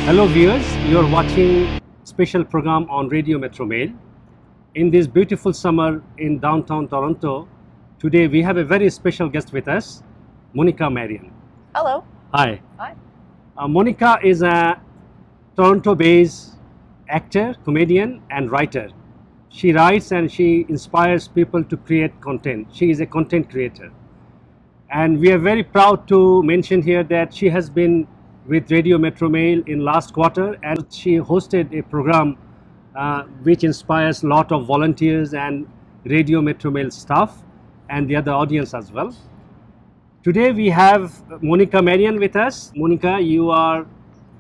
Hello viewers, you're watching special program on Radio Metro Mail. In this beautiful summer in downtown Toronto, today we have a very special guest with us, Moniquea Marion. Hello. Hi. Hi. Moniquea is a Toronto-based actor, comedian and writer. She writes and she inspires people to create content. She is a content creator. And we are very proud to mention here that she has been with Radio Metro Mail in last quarter, and she hosted a program which inspires a lot of volunteers and Radio Metro Mail staff and the other audience as well. Today we have Moniquea Marion with us. Moniquea, you are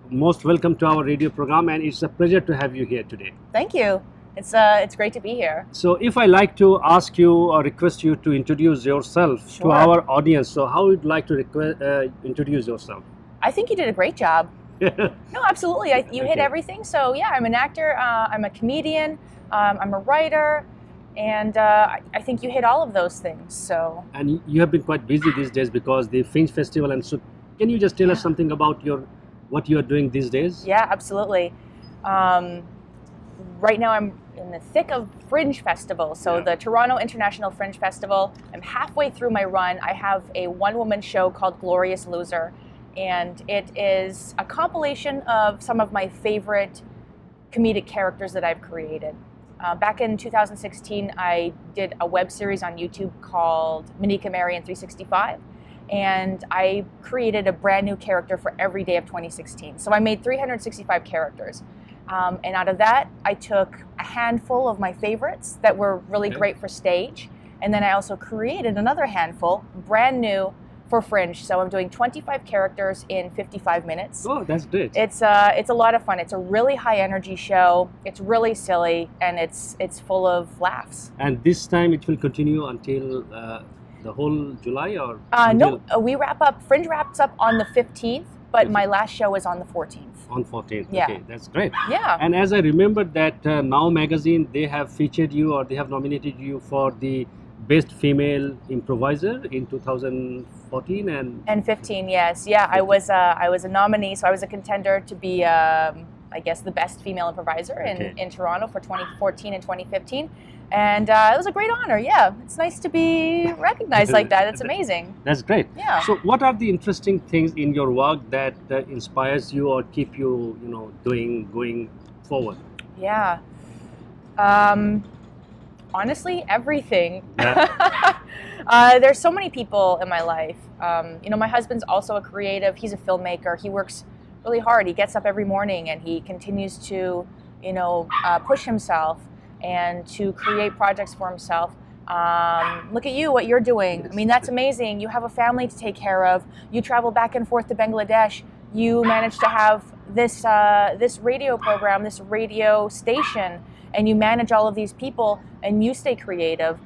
most welcome to our radio program, and it's a pleasure to have you here today. Thank you. It's great to be here. So if I like to ask you or request you to introduce yourself Sure. to our audience, so how would you like to introduce yourself? I think you did a great job. No, absolutely. You hit everything. So yeah, I'm an actor. I'm a comedian. I'm a writer, and I think you hit all of those things. So. And you have been quite busy these days because the Fringe Festival, and so can you just tell us something about what you are doing these days? Yeah, absolutely. Right now I'm in the thick of Fringe Festival. So the Toronto International Fringe Festival. I'm halfway through my run. I have a one-woman show called Glorious Loser. And it is a compilation of some of my favorite comedic characters that I've created. Back in 2016, I did a web series on YouTube called Moniquea Marion 365. And I created a brand new character for every day of 2016. So I made 365 characters. And out of that, I took a handful of my favorites that were really great for stage. And then I also created another handful, brand new, for Fringe. So I'm doing 25 characters in 55 minutes. Oh, that's great. It's a lot of fun. It's a really high energy show. It's really silly, and it's full of laughs. And this time it will continue until the whole July, or? No, we wrap up, Fringe wraps up on the 15th, but my last show is on the 14th. On 14th, Yeah. Okay, that's great. Yeah. And as I remember that Now Magazine, they have featured you, or they have nominated you for the Best Female Improviser in 2014 and 15, yes. Yeah, I was a nominee, so I was a contender to be, I guess, the best female improviser in Toronto for 2014 and 2015. And it was a great honor, yeah. It's nice to be recognized like that. It's amazing. That's great. Yeah. So what are the interesting things in your work that inspires you or keep you, going forward? Yeah. Honestly, everything. Yeah. There's so many people in my life. My husband's also a creative. He's a filmmaker. He works really hard. He gets up every morning and he continues to, push himself and to create projects for himself. Look at you, what you're doing. I mean, that's amazing. You have a family to take care of. You travel back and forth to Bangladesh. You manage to have this radio program, this radio station, and you manage all of these people, and you stay creative.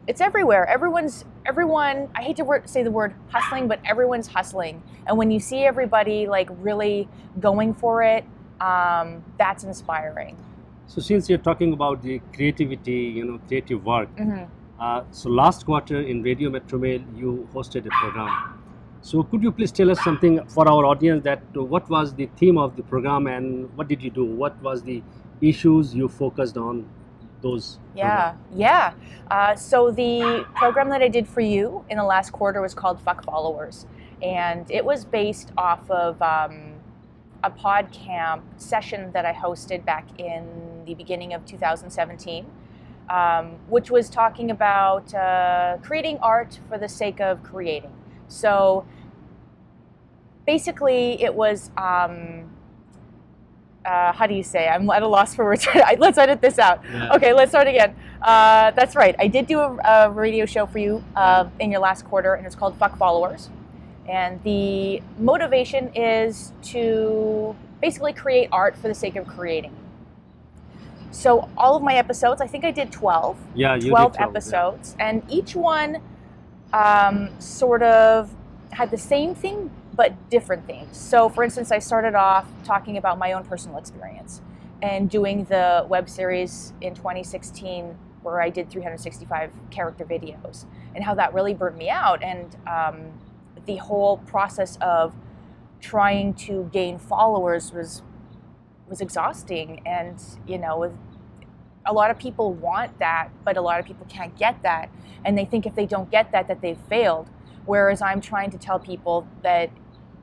It's everywhere. Everyone, I hate to say the word hustling, but everyone's hustling. And when you see everybody like really going for it, that's inspiring. So since you're talking about the creativity, creative work, so last quarter in Radio Metro Mail, you hosted a program. So could you please tell us something for our audience, that what was the theme of the program and what did you do? What was the issues you focused on those? Yeah. So the program that I did for you in the last quarter was called Fuck Followers. And it was based off of a PodCamp session that I hosted back in the beginning of 2017, which was talking about creating art for the sake of creating. So basically it was, how do you say? I'm at a loss for words. Let's edit this out. Yeah. Okay, let's start again. That's right. I did do a radio show for you in your last quarter, and it's called Fuck Followers. And the motivation is to basically create art for the sake of creating. So all of my episodes, I think I did 12. Yeah, you 12 did 12 episodes. Yeah. And each one sort of had the same thing, but different themes. So for instance, I started off talking about my own personal experience and doing the web series in 2016 where I did 365 character videos and how that really burned me out. And the whole process of trying to gain followers was exhausting. And a lot of people want that, but a lot of people can't get that, and they think if they don't get that, that they've failed. Whereas I'm trying to tell people that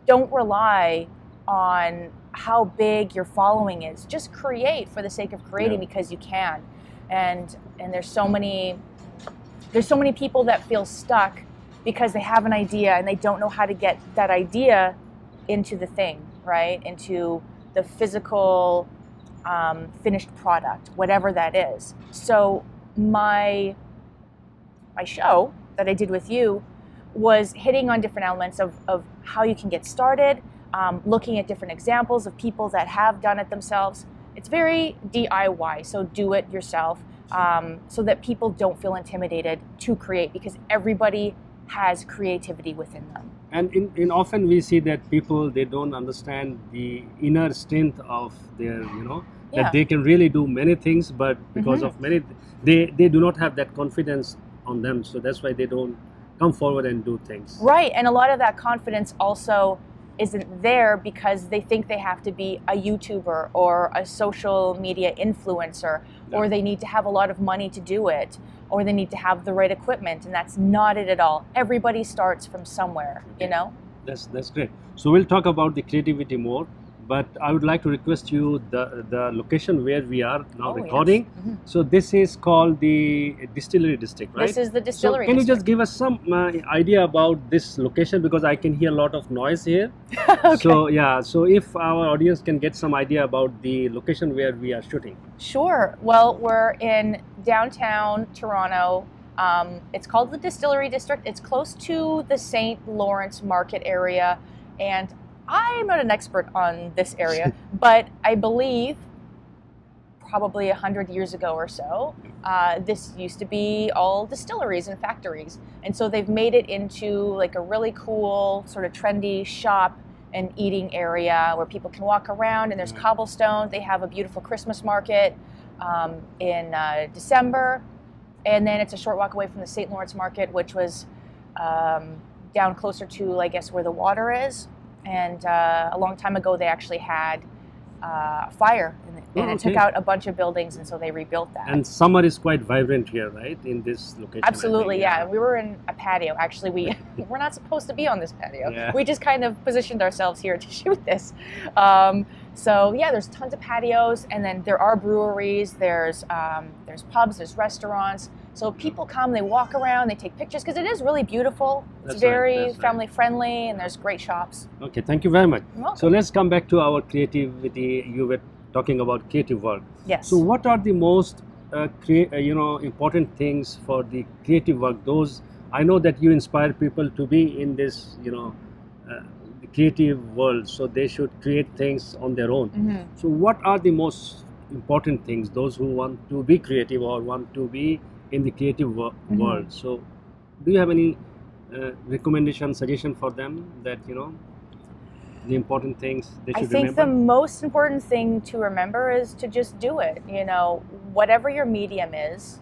don't rely on how big your following is. Just create for the sake of creating, because you can. And there's so many people that feel stuck because they have an idea and they don't know how to get that idea into the thing, right? Into the physical finished product, whatever that is. So my show that I did with you was hitting on different elements of how you can get started, looking at different examples of people that have done it themselves. It's very DIY, so do it yourself, so that people don't feel intimidated to create, because everybody has creativity within them. And in often we see that people, they don't understand the inner strength of their, that they can really do many things, but because of many, they do not have that confidence on them. So that's why they don't come forward and do things. Right, and a lot of that confidence also isn't there because they think they have to be a YouTuber or a social media influencer, or they need to have a lot of money to do it, or they need to have the right equipment, and that's not it at all. Everybody starts from somewhere, That's great. So we'll talk about the creativity more, but I would like to request you the location where we are now recording. Yes. So this is called the Distillery District, right? This is the Distillery District. Can you District. just give us some idea about this location, because I can hear a lot of noise here. Okay. So if our audience can get some idea about the location where we are shooting. Sure. Well, we're in downtown Toronto. It's called the Distillery District. It's close to the St. Lawrence Market area, and I'm not an expert on this area, but I believe probably 100 years ago or so, this used to be all distilleries and factories. And so they've made it into like a really cool sort of trendy shop and eating area where people can walk around, and there's cobblestone. They have a beautiful Christmas market in December. And then it's a short walk away from the St. Lawrence Market, which was down closer to, I guess, where the water is. And a long time ago, they actually had a fire, and it took out a bunch of buildings, and so they rebuilt that. And summer is quite vibrant here, right, in this location? Absolutely, yeah. We were in a patio. Actually, we're not supposed to be on this patio. Yeah. We just kind of positioned ourselves here to shoot this. So yeah, there's tons of patios, and then there are breweries, there's pubs, there's restaurants. So people come, they walk around, they take pictures, because it is really beautiful. It's very family friendly, and there's great shops. Okay, thank you very much. You're welcome. So let's come back to our creativity. You were talking about creative work. Yes. So what are the most important things for the creative work? Those, I know that you inspire people to be in this, the creative world, so they should create things on their own. So what are the most important things, those who want to be creative or want to be in the creative world? So do you have any recommendation, suggestion for them that, the important things they should remember? I think the most important thing to remember is to just do it. Whatever your medium is,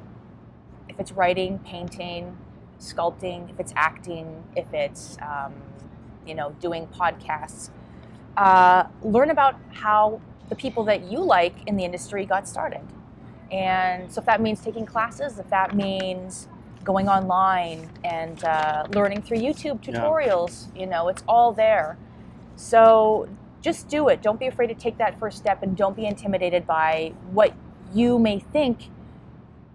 if it's writing, painting, sculpting, if it's acting, if it's, doing podcasts, learn about how the people that you like in the industry got started. And so if that means taking classes, if that means going online and learning through YouTube tutorials, it's all there. So just do it. Don't be afraid to take that first step, and don't be intimidated by what you may think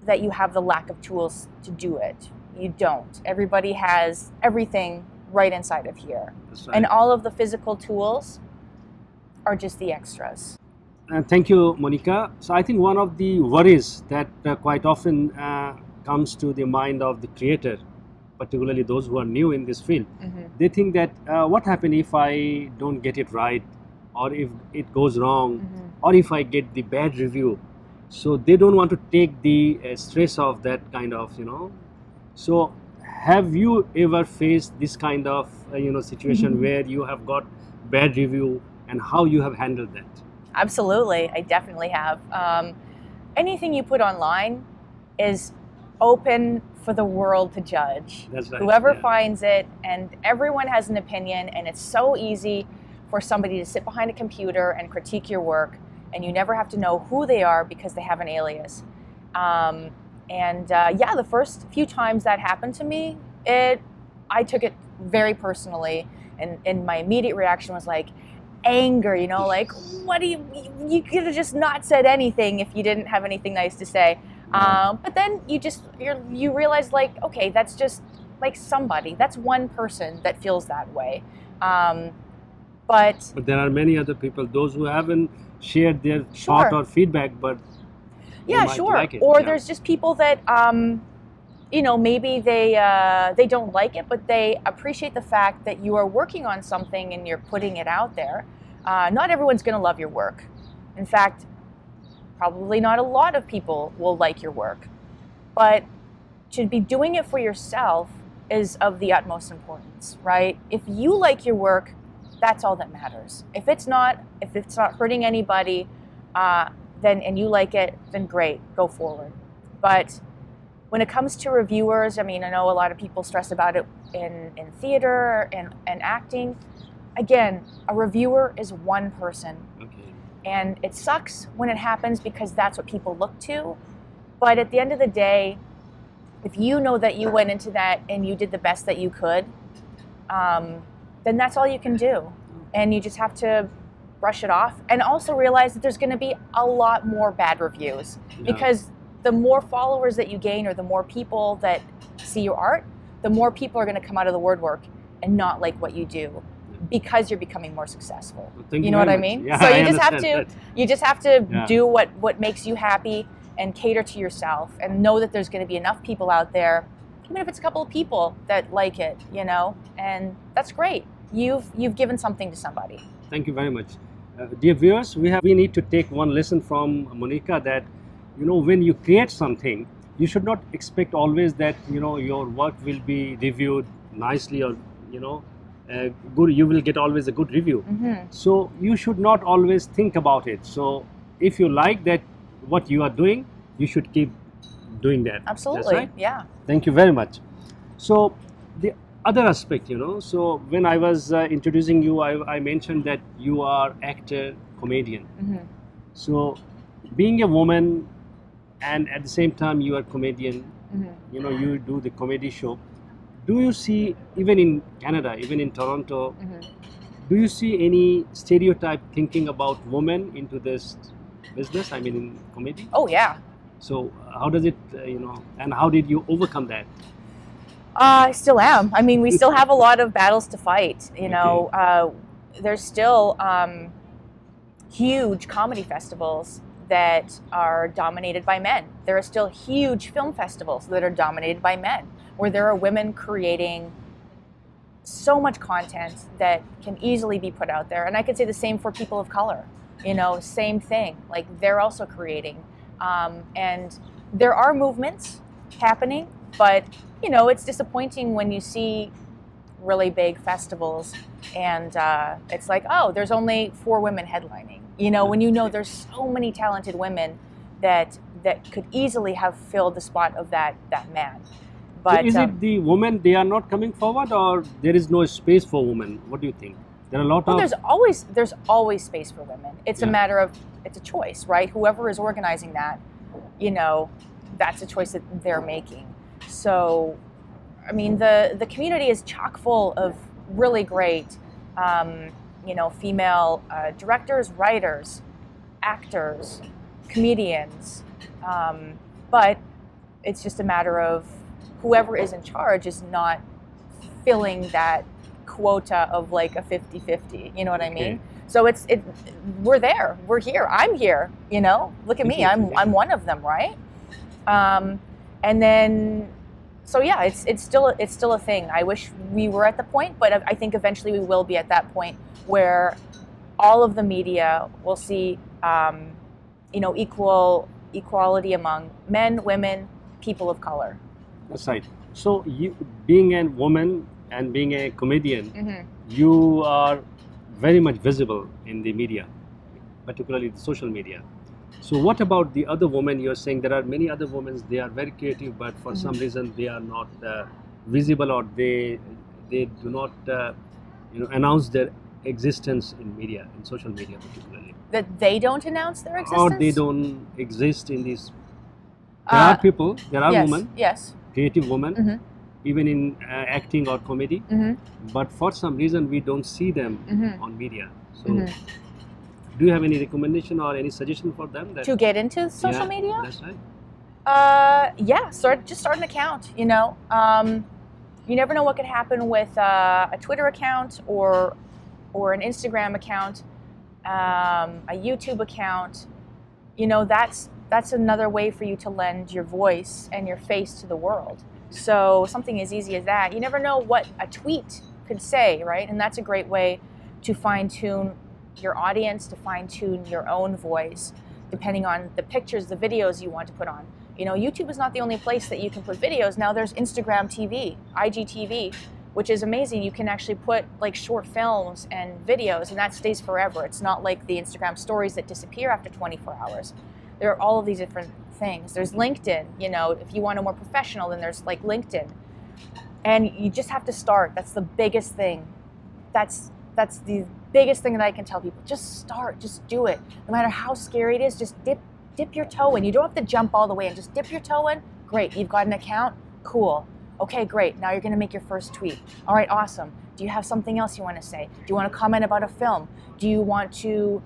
that you have the lack of tools to do it. You don't. Everybody has everything right inside of here. That's right. And all of the physical tools are just the extras. Thank you, Moniquea. So I think one of the worries that quite often comes to the mind of the creator, particularly those who are new in this field, they think that what happens if I don't get it right, or if it goes wrong, or if I get the bad review. So they don't want to take the stress of that kind of, So have you ever faced this kind of, situation where you have got bad review, and how you have handled that? Absolutely, I definitely have. Anything you put online is open for the world to judge. That's right. Whoever finds it, and everyone has an opinion, and it's so easy for somebody to sit behind a computer and critique your work, and you never have to know who they are because they have an alias. Yeah, the first few times that happened to me, I took it very personally, and my immediate reaction was like anger, you know, like, what do you could have just not said anything if you didn't have anything nice to say. But then you realize, like, okay, that's just like that's one person that feels that way. But there are many other people, those who haven't shared their Sure. thought or feedback, but yeah, might sure. like it. Or Yeah. there's just people that you know, maybe they don't like it, but they appreciate the fact that you are working on something and you're putting it out there. Not everyone's going to love your work. In fact, probably not a lot of people will like your work. But to be doing it for yourself is of the utmost importance, right? If you like your work, that's all that matters. If it's not hurting anybody, then and you like it, then great, go forward. But when it comes to reviewers, I mean, I know a lot of people stress about it in theater and acting. Again, a reviewer is one person. Okay. And it sucks when it happens because that's what people look to. But at the end of the day, if you know that you went into that and you did the best that you could, then that's all you can do. And you just have to brush it off and also realize that there's going to be a lot more bad reviews. Yeah. Because the more followers that you gain or the more people that see your art, the more people are going to come out of the woodwork and not like what you do because you're becoming more successful. Well, thank you know what I very mean? much. Yeah, So I you just have understand to that. you just have to Yeah. do what makes you happy and cater to yourself and know that there's going to be enough people out there, even if it's a couple of people that like it, you know, and that's great. You've given something to somebody. Thank you very much. Dear viewers, we need to take one lesson from Moniquea, that, you know, when you create something, you should not expect always that, you know, your work will be reviewed nicely or, you know, good. You will get always a good review. Mm-hmm. So you should not always think about it. So if you like that what you are doing, you should keep doing that. Absolutely. That's right. Yeah. Thank you very much. So the other aspect, you know, so when I was introducing you, I mentioned that you are actor, comedian. Mm-hmm. So being a woman and at the same time you are comedian, Mm-hmm. you know, you do the comedy show. Do you see, even in Canada, even in Toronto, Mm-hmm. do you see any stereotype thinking about women into this business? I mean, in comedy? Oh yeah. So how does it, you know, and how did you overcome that? I still am. I mean, we still have a lot of battles to fight. You know, there's still huge comedy festivals that are dominated by men. There are still huge film festivals that are dominated by men, where there are women creating so much content that can easily be put out there. And I could say the same for people of color. You know, same thing. Like, they're also creating. And there are movements happening, but, you know, it's disappointing when you see really big festivals and it's like, oh, there's only 4 women headlining. You know, when you know there's so many talented women that could easily have filled the spot of that man. But So is it the women, they are not coming forward, or there is no space for women? What do you think? There are a lot well, of... there's always space for women. It's a Yeah. matter of, it's a choice, right? Whoever is organizing that, you know, that's a choice that they're making. So, I mean, the community is chock full of really great, you know, female directors, writers, actors, comedians. But it's just a matter of whoever is in charge is not filling that quota of like a 50-50, you know what I mean? Okay. So we're there, we're here, I'm here, you know, look at me, I'm one of them, right? And then, so yeah, it's still a thing. I wish we were at the point, but I think eventually we will be at that point where all of the media will see, you know, equality among men, women, people of color. That's right. So you, being a woman and being a comedian, Mm-hmm. you are very much visible in the media, particularly the social media. So what about the other women? You're saying there are many other women, they are very creative, but for some reason they are not visible, or they do not you know, announce their existence in media, in social media particularly. That they don't announce their existence? Or they don't exist in these. There are people, there are yes, women, yes. creative women, even in acting or comedy, but for some reason we don't see them on media. So, do you have any recommendation or any suggestion for them? To get into social media? That's right. Yeah, just start an account, you know. You never know what could happen with a Twitter account or an Instagram account, a YouTube account. You know, that's another way for you to lend your voice and your face to the world. So something as easy as that. You never know what a tweet could say, right? And that's a great way to fine-tune your audience, to fine-tune your own voice, depending on the pictures, the videos you want to put on. You know, YouTube is not the only place that you can put videos. Now there's Instagram TV, IGTV, which is amazing. You can actually put like short films and videos, and that stays forever. It's not like the Instagram stories that disappear after 24 hours. There are all of these different things. There's LinkedIn, you know, if you want a more professional, then there's like LinkedIn. And you just have to start. That's the biggest thing. That's the biggest thing that I can tell people. Just start, just do it. No matter how scary it is, just dip your toe in. You don't have to jump all the way in. Just dip your toe in. Great, you've got an account. Cool. Okay, great. Now you're going to make your first tweet. All right, awesome. Do you have something else you want to say? Do you want to comment about a film? Do you want to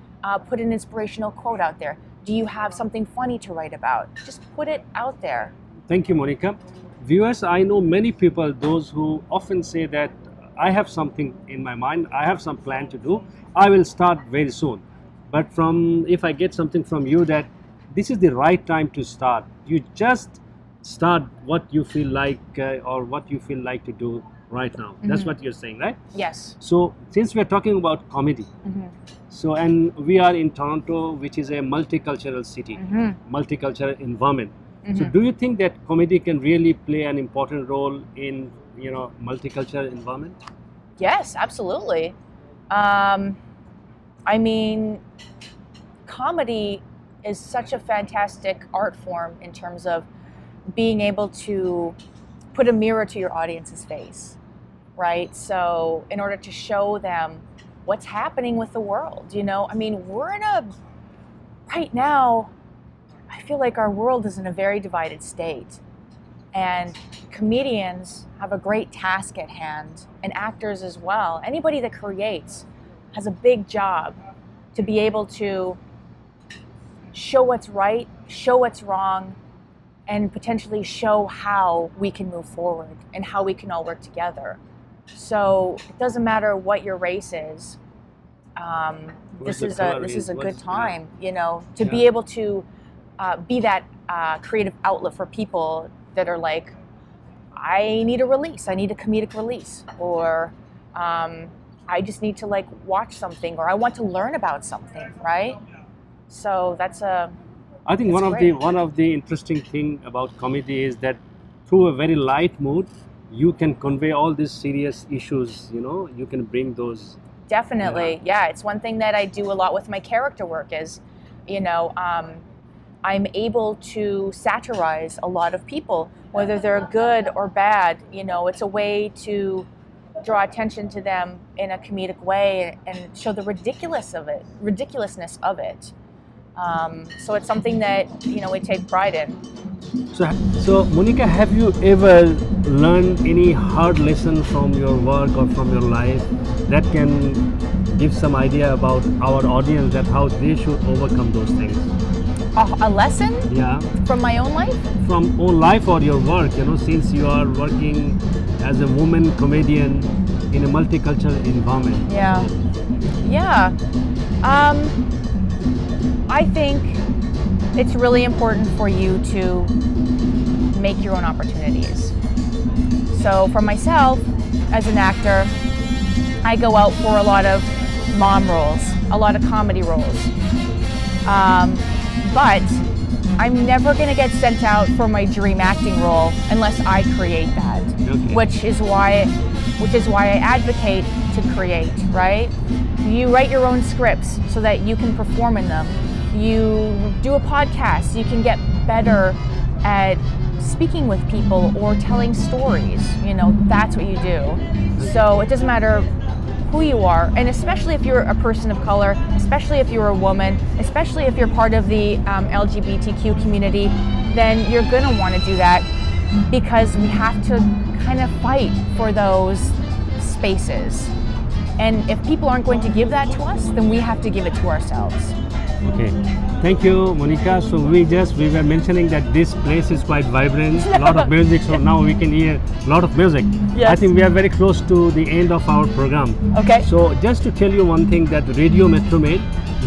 put an inspirational quote out there? Do you have something funny to write about? Just put it out there. Thank you, Moniquea. Viewers, I know many people, those who often say that I have something in my mind, I have some plan to do, I will start very soon. But if I get something from you that this is the right time to start, you just start what you feel like or what you feel like to do right now. That's what you're saying, right? Yes. So since we're talking about comedy, so and we are in Toronto, which is a multicultural city, multicultural environment. So do you think that comedy can really play an important role in, you know, multicultural environment? Yes, absolutely. I mean, comedy is such a fantastic art form in terms of being able to put a mirror to your audience's face, right? So in order to show them what's happening with the world, you know, I mean, right now, I feel like our world is in a very divided state, and comedians have a great task at hand, and actors as well. Anybody that creates has a big job to be able to show what's right, show what's wrong, and potentially show how we can move forward and how we can all work together. So it doesn't matter what your race is. This is a good time, you know, to be able to be that creative outlet for people that are like, I need a release, I need a comedic release, or I just need to like watch something, or I want to learn about something, right? So I think one of the interesting thing about comedy is that through a very light mood, you can convey all these serious issues. You know, you can bring those. Definitely, yeah. It's one thing that I do a lot with my character work is, you know, I'm able to satirize a lot of people, whether they're good or bad. You know, it's a way to draw attention to them in a comedic way and show the ridiculousness of it. So it's something that, you know, we take pride in. So Moniquea, have you ever learned any hard lesson from your work or from your life that can give some idea about our audience, that how they should overcome those things? A lesson? Yeah. From my own life? From own life or your work, you know, since you are working as a woman comedian in a multicultural environment. Yeah. Yeah. I think it's really important for you to make your own opportunities. So for myself, as an actor, I go out for a lot of mom roles, a lot of comedy roles. But I'm never going to get sent out for my dream acting role unless I create that, which is why I advocate to create, right? You write your own scripts so that you can perform in them. You do a podcast, you can get better at speaking with people or telling stories. You know, that's what you do. So it doesn't matter who you are, and especially if you're a person of color, especially if you're a woman, especially if you're part of the LGBTQ community, then you're going to want to do that, because we have to kind of fight for those spaces. And if people aren't going to give that to us, then we have to give it to ourselves. Okay, thank you, Moniquea. So we were mentioning that this place is quite vibrant, a lot of music, so now we can hear a lot of music. Yes. I think we are very close to the end of our program. Okay. So just to tell you one thing, that Radio Metromail,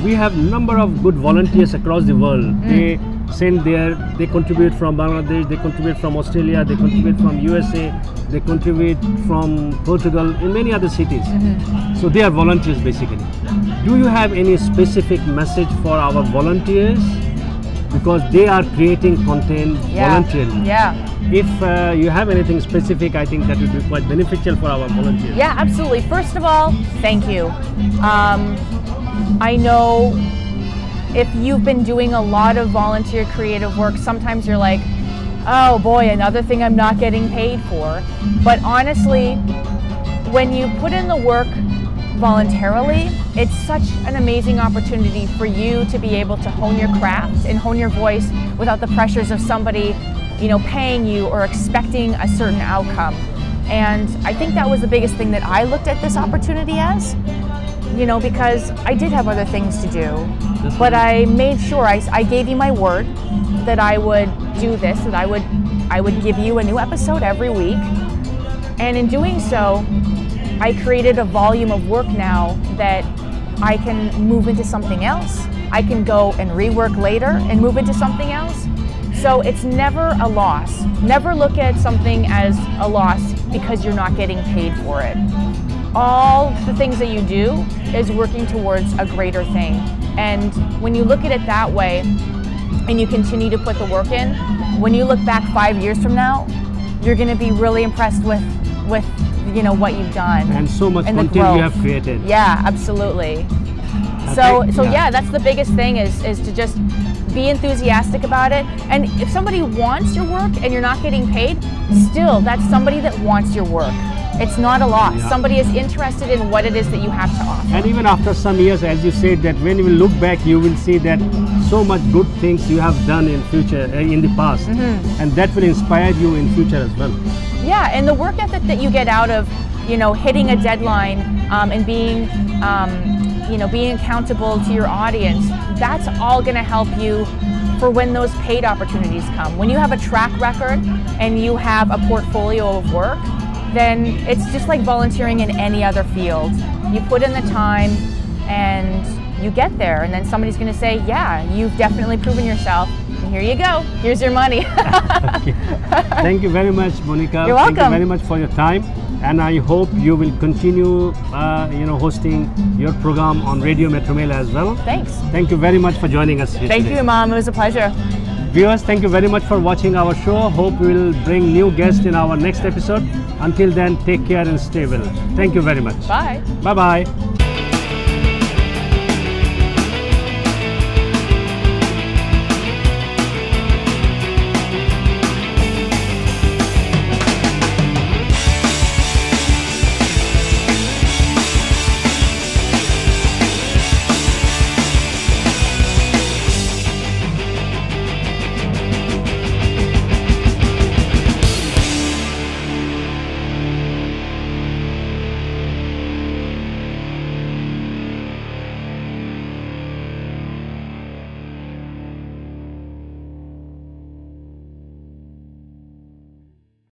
we have number of good volunteers across the world. They send they contribute from Bangladesh, they contribute from Australia, they contribute from USA, they contribute from Portugal, in many other cities. So they are volunteers basically. Do you have any specific message for our volunteers? Because they are creating content voluntarily. Yeah. If you have anything specific, I think that would be quite beneficial for our volunteers. Yeah, absolutely. First of all, thank you. I know if you've been doing a lot of volunteer creative work, sometimes you're like, oh boy, another thing I'm not getting paid for. But honestly, when you put in the work voluntarily, it's such an amazing opportunity for you to be able to hone your craft and hone your voice without the pressures of somebody, you know, paying you or expecting a certain outcome. And I think that was the biggest thing that I looked at this opportunity as, you know, because I did have other things to do, but I made sure I gave you my word that I would do this, that I would give you a new episode every week. And in doing so, I created a volume of work now that I can move into something else. I can go and rework later and move into something else. So it's never a loss. Never look at something as a loss because you're not getting paid for it. All the things that you do is working towards a greater thing. And when you look at it that way and you continue to put the work in, when you look back 5 years from now, you're going to be really impressed with you know what you've done and so much and content you have created. Yeah, absolutely. So yeah, that's the biggest thing is to just be enthusiastic about it. And if somebody wants your work and you're not getting paid, still that's somebody that wants your work. It's not a loss. Yeah. Somebody is interested in what it is that you have to offer. And even after some years, as you said, that when you will look back, you will see that so much good things you have done in future, in the past, and that will inspire you in future as well. Yeah, and the work ethic that you get out of, you know, hitting a deadline and being, you know, being accountable to your audience, that's all going to help you for when those paid opportunities come. When you have a track record and you have a portfolio of work, then it's just like volunteering in any other field. You put in the time and you get there, and then somebody's going to say, yeah, you've definitely proven yourself, and here you go, here's your money. Okay. Thank you very much, Moniquea. You're welcome. Thank you very much for your time, and I hope you will continue you know, hosting your program on Radio Metromail as well. Thanks. Thank you very much for joining us here Thank today. you, Mom. It was a pleasure. Viewers, thank you very much for watching our show. Hope we will bring new guests in our next episode. Until then, take care and stay well. Thank you very much. Bye. Bye-bye.